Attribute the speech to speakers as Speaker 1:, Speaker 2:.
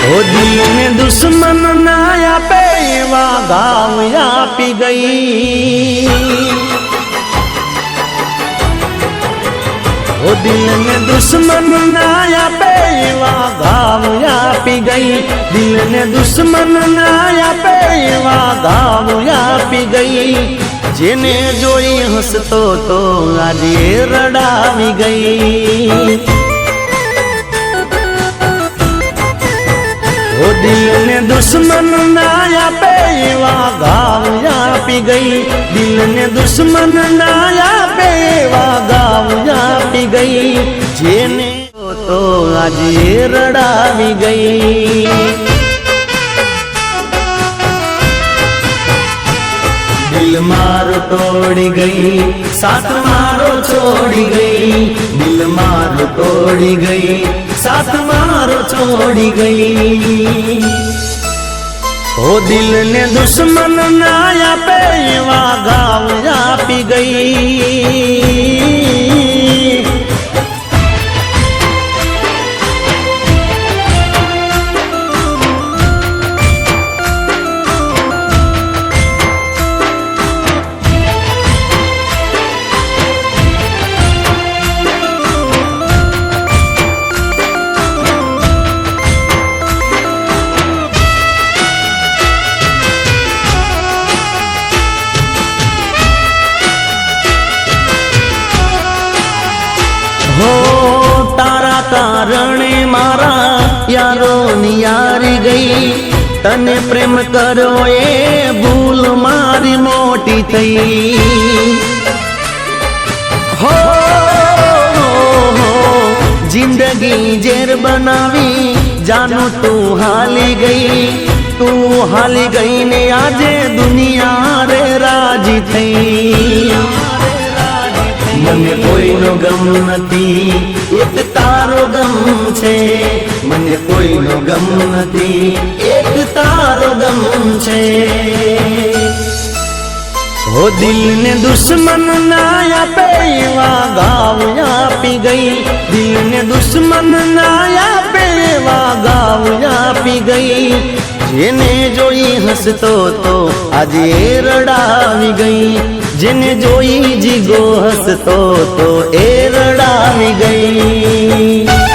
Speaker 1: ओ दिल ने दुश्मन ना आपे एवा घाव आपी गई। ओ दिल ने दुश्मन ना आपे एवा घाव आपी गई। दिल ने दुश्मन ना आपे एवा घाव आपी गई। जेने जोई हसतो तो आज ये रडावी गई। ओ दिल ने दुश्मन ना आपे एवा घाव आपी गई। दिल ने दुश्मन ना आपे एवा घाव आपी गई। जेने तो आज ये रडावी गई। दिल मारो तोड़ी गई, साथ मारो छोड़ी गई। दिल मारो तोड़ी गई, साथ मारो छोड़ी गई। ओ दिल ने दुश्मन ना आपे एवा घाव आपी गई। हो तारा कारणे मारा यारो नियारी गई। तने प्रेम करो ए भूल मारी मोटी थई। हो जिंदगी जेर बनावी जानू तू हाली गई। तू हाली गई ने आजे दुनिया रे राजी थई। मने कोई नो गम नथी एक तारो गम छे। मने कोई नो गम नथी एक तारो गम छे। ओ दिल ने दुश्मन ना आपे एवा घाव आपी गई। दिल ने दुश्मन ना आपे एवा घाव आपी गई। जेने जोई हसतो तो आज ये रडावी गई। जिने जोई जीगो हसतो तो ए रडावी गई।